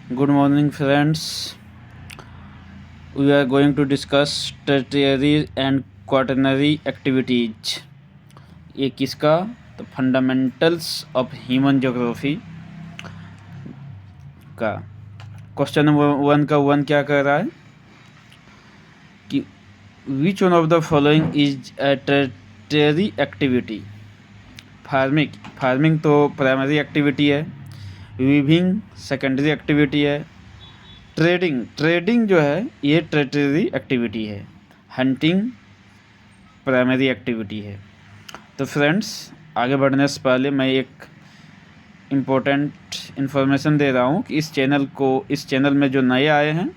Good morning, friends. We are going to discuss tertiary and quaternary activities. ये किसका? तो fundamentals of human geography का question number 1 का 1 क्या कह रहा है कि विच one of the following is a tertiary activity. Farming तो प्राइमरी एक्टिविटी है, वीविंग सेकेंडरी एक्टिविटी है, ट्रेडिंग जो है ये टर्टियरी एक्टिविटी है, हंटिंग प्राइमरी एक्टिविटी है। तो फ्रेंड्स, आगे बढ़ने से पहले मैं एक इम्पोर्टेंट इन्फॉर्मेशन दे रहा हूँ कि इस चैनल में जो नए आए हैं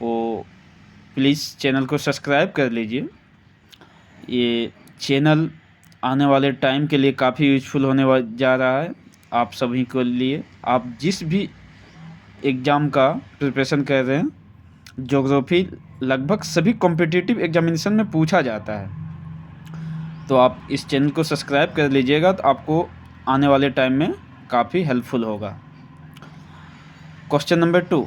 वो प्लीज़ चैनल को सब्सक्राइब कर लीजिए। ये चैनल आने वाले टाइम के लिए काफ़ी यूजफुल होने जा रहा है आप सभी के लिए। आप जिस भी एग्ज़ाम का प्रिपरेशन कर रहे हैं, ज्योग्राफी लगभग सभी कॉम्पिटिटिव एग्जामिनेशन में पूछा जाता है, तो आप इस चैनल को सब्सक्राइब कर लीजिएगा तो आपको आने वाले टाइम में काफ़ी हेल्पफुल होगा। Question number 2,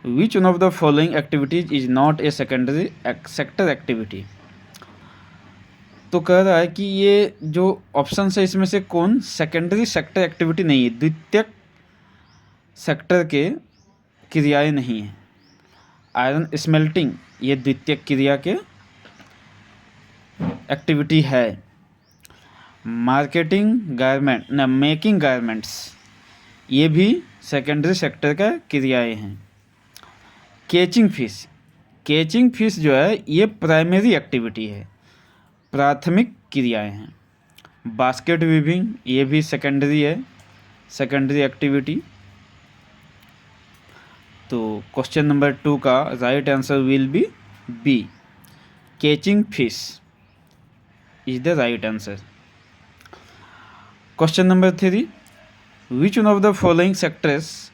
which one of the following activities is not a secondary sector activity. तो कह रहा है कि ये जो ऑप्शन है इसमें से कौन सेकेंडरी सेक्टर एक्टिविटी नहीं है, द्वितीयक सेक्टर के क्रियाएं नहीं हैं। आयरन स्मेल्टिंग ये द्वितीयक क्रिया के एक्टिविटी है। मेकिंग गारमेंट्स ये भी सेकेंडरी सेक्टर का क्रियाएं हैं। कैचिंग फिश जो है ये प्राइमरी एक्टिविटी है, प्राथमिक क्रियाएं हैं। बास्केट वीविंग ये भी सेकेंडरी है, सेकेंडरी एक्टिविटी। तो क्वेश्चन नंबर 2 का right answer will be B, catching fish is the right answer. Question number 3, which one of the following sectors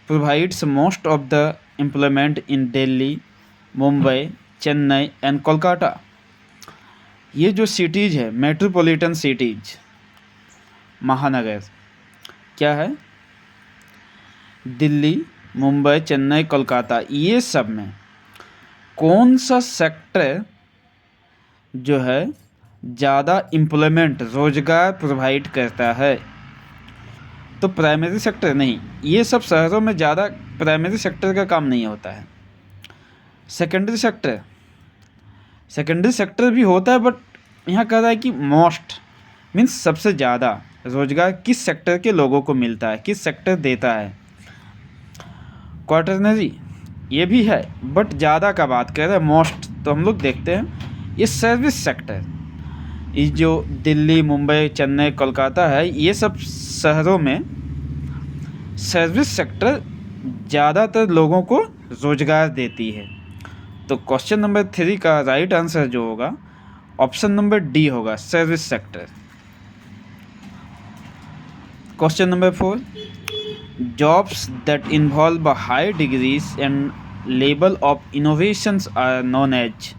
provides most of the employment in Delhi, Mumbai, Chennai and Kolkata. ये जो cities है, metropolitan cities, महानगर, क्या है? दिल्ली, मुंबई, चेन्नई, कोलकाता, ये सब में कौन सा सेक्टर जो है ज़्यादा एम्प्लॉयमेंट, रोजगार प्रोवाइड करता है? तो प्राइमरी सेक्टर नहीं, ये सब शहरों में ज़्यादा प्राइमरी सेक्टर का काम नहीं होता है। सेकेंडरी सेक्टर भी होता है, बट यहाँ कह रहा है कि मोस्ट मीन्स सबसे ज़्यादा रोजगार किस सेक्टर के लोगों को मिलता है, किस सेक्टर देता है। क्वाटरनरी ये भी है, बट ज़्यादा का बात कर रहे हैं, मोस्ट। तो हम लोग देखते हैं ये सर्विस सेक्टर, ये जो दिल्ली, मुंबई, चेन्नई, कोलकाता है, ये सब शहरों में सर्विस सेक्टर ज़्यादातर लोगों को रोजगार देती है। तो क्वेश्चन नंबर 3 का राइट आंसर जो होगा ऑप्शन नंबर डी होगा, service sector. Question number 4, jobs that involve high degrees and level of innovations are known as.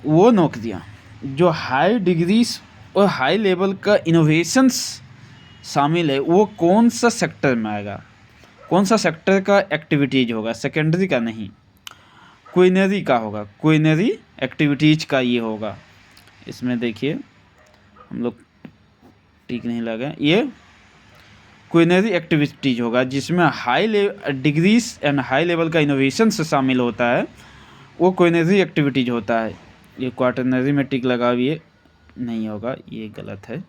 वो नौकरियां जो हाई डिग्रीज और हाई लेवल का इनोवेशंस शामिल है, वो कौन सा सेक्टर में आएगा, कौन सा सेक्टर का एक्टिविटीज होगा? सेकेंडरी का नहीं, क्विनरी का होगा, क्विनरी एक्टिविटीज का ये होगा। इसमें देखिए हम लोग ठीक नहीं लगा, ये क्विनरी एक्टिविटीज होगा जिसमें high degrees and high level का इनोवेशन से शामिल होता है, वो क्विनरी एक्टिविटीज होता है। ये क्वाटरनरी में टिक लगा हुई है, नहीं होगा, ये गलत है।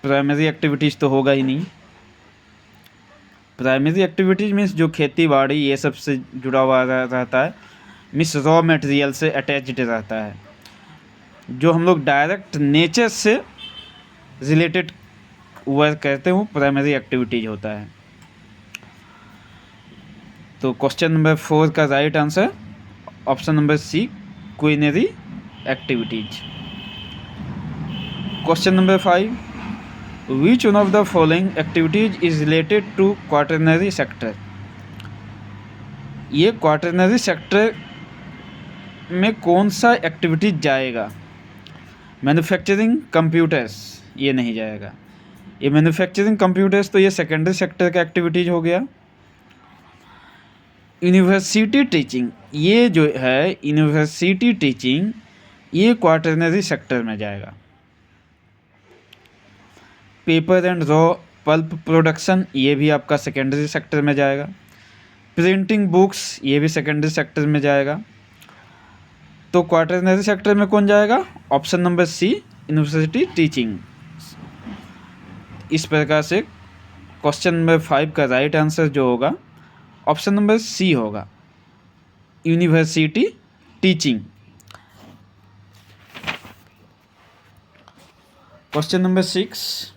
प्राइमरी एक्टिविटीज़ तो होगा ही नहीं। प्राइमरी एक्टिविटीज़ मीन्स जो खेती बाड़ी ये सब से जुड़ा हुआ रहता है, मीन्स रॉ मटेरियल से अटैच्ड रहता है, जो हम लोग डायरेक्ट नेचर से रिलेटेड वर्क करते हैं, वो प्राइमरी एक्टिविटीज होता है। तो क्वेश्चन नंबर 4 का right answer option number C, quinary activities. Question number 5, which one of the following activities is related to quaternary sector. ये क्वाटरनरी सेक्टर में कौन सा एक्टिविटीज जाएगा? मैन्युफैक्चरिंग, कंप्यूटर्स ये नहीं जाएगा। ये मैन्युफैक्चरिंग कंप्यूटर्स तो ये सेकेंडरी सेक्टर का एक्टिविटीज हो गया। यूनिवर्सिटी टीचिंग, ये जो है यूनिवर्सिटी टीचिंग, ये क्वाटरनरी सेक्टर में जाएगा। Paper and raw pulp production, ये भी आपका सेकेंडरी सेक्टर में जाएगा। प्रिंटिंग बुक्स, ये भी सेकेंडरी सेक्टर में जाएगा। तो क्वाटरनरी सेक्टर में कौन जाएगा? Option number C, university teaching. इस प्रकार से क्वेश्चन नंबर 5 का राइट आंसर जो होगा ऑप्शन नंबर सी होगा, university teaching. Question number 6,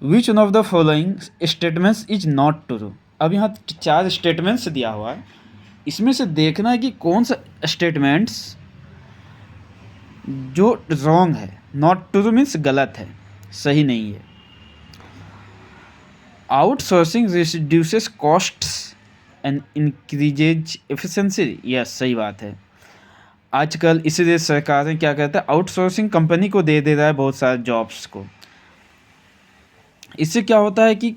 which one of the following statements is not true. अब यहाँ 4 स्टेटमेंट्स दिया हुआ है, इसमें से देखना है कि कौन सा स्टेटमेंट्स जो रॉन्ग है। नॉट ट्रू मीन्स गलत है, सही नहीं है। Outsourcing reduces costs and increases efficiency, yes सही बात है। आजकल इसीलिए सरकारें क्या कहता है, आउटसोर्सिंग कंपनी को दे रहा है बहुत सारे जॉब्स को। इससे क्या होता है कि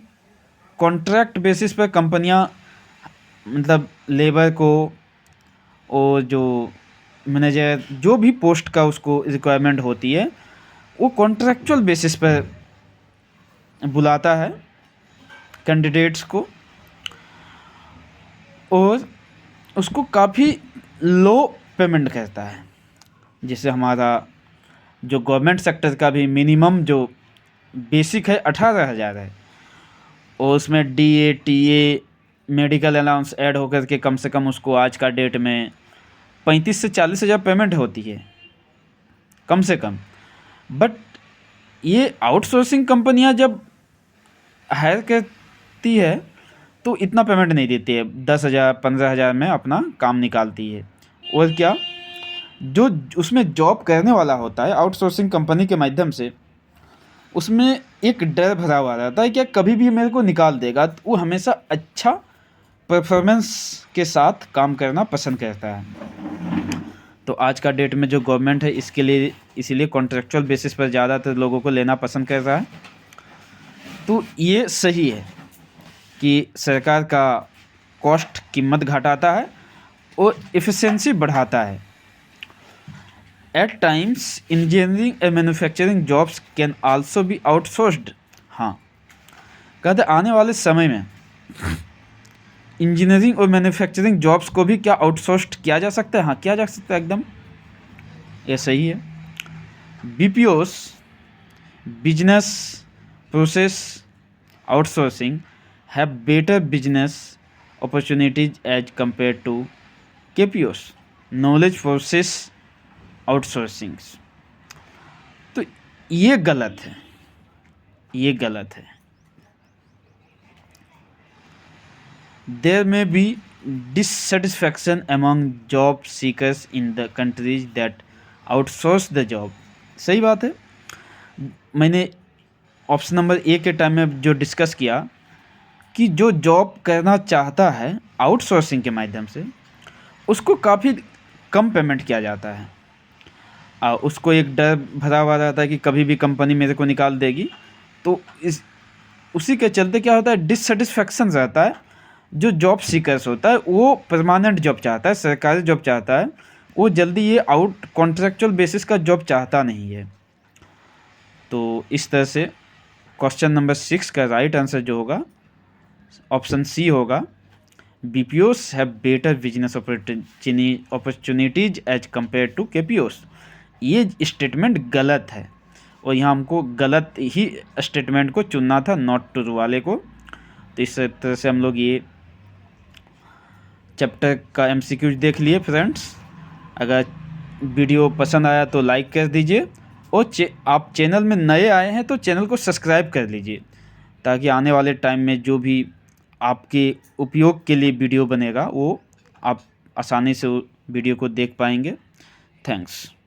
कॉन्ट्रैक्ट बेसिस पर कंपनियां मतलब लेबर को और जो मैनेजर जो भी पोस्ट का उसको रिक्वायरमेंट होती है वो कॉन्ट्रैक्चुअल बेसिस पर बुलाता है कैंडिडेट्स को, और उसको काफ़ी लो पेमेंट करता है। जैसे हमारा जो गवर्नमेंट सेक्टर का भी मिनिमम जो बेसिक है 18,000 है, और उसमें DA TA medical allowance add होकर के कम से कम उसको आज का डेट में 35 से 40 हज़ार पेमेंट होती है कम से कम। बट ये आउटसोर्सिंग कंपनियां जब हायर करती है तो इतना पेमेंट नहीं देती है, 10,000 15,000 में अपना काम निकालती है। और क्या, जो उसमें जॉब करने वाला होता है आउटसोर्सिंग कंपनी के माध्यम से, उसमें एक डर भरा हुआ रहता है कि कभी भी मेरे को निकाल देगा। तो वो हमेशा अच्छा परफॉर्मेंस के साथ काम करना पसंद करता है। तो आज का डेट में जो गवर्नमेंट है इसके लिए इसीलिए कॉन्ट्रेक्चुअल बेसिस पर ज़्यादातर लोगों को लेना पसंद कर रहा है। तो ये सही है कि सरकार का कॉस्ट कीमत घटाता है और एफिशिएंसी बढ़ाता है। At times engineering and manufacturing jobs can also be outsourced. हाँ, कहते आने वाले समय में इंजीनियरिंग और मैन्युफैक्चरिंग जॉब्स को भी क्या आउटसोर्स्ड किया जा सकता है? हाँ, किया जा सकता है एकदम, ये सही है। BPOs business process outsourcing have better business opportunities as compare to KPOs knowledge process outsourcing. तो ये गलत है, ये गलत है। There may be dissatisfaction among job seekers in the countries that outsource the job. सही बात है। मैंने ऑप्शन नंबर ए के टाइम में जो डिस्कस किया कि जो जॉब करना चाहता है आउटसोर्सिंग के माध्यम से उसको काफ़ी कम पेमेंट किया जाता है। उसको एक डर भरा हुआ रहता है कि कभी भी कंपनी मेरे को निकाल देगी। तो उसी के चलते क्या होता है, डिससेटिस्फैक्शन रहता है। जो जॉब सीकर्स होता है वो परमानेंट जॉब चाहता है, सरकारी जॉब चाहता है, वो जल्दी ये आउट कॉन्ट्रैक्चुअल बेसिस का जॉब चाहता नहीं है। तो इस तरह से क्वेश्चन नंबर 6 का राइट आंसर जो होगा ऑप्शन सी होगा, BPOs have better business opportunities as compare to KPOs। ये स्टेटमेंट गलत है और यहाँ हमको गलत ही स्टेटमेंट को चुनना था, नॉट ट्रू वाले को। तो इस तरह से हम लोग ये चैप्टर का MCQ देख लिए फ्रेंड्स। अगर वीडियो पसंद आया तो लाइक कर दीजिए, और आप चैनल में नए आए हैं तो चैनल को सब्सक्राइब कर लीजिए, ताकि आने वाले टाइम में जो भी आपके उपयोग के लिए वीडियो बनेगा वो आप आसानी से वीडियो को देख पाएंगे। थैंक्स।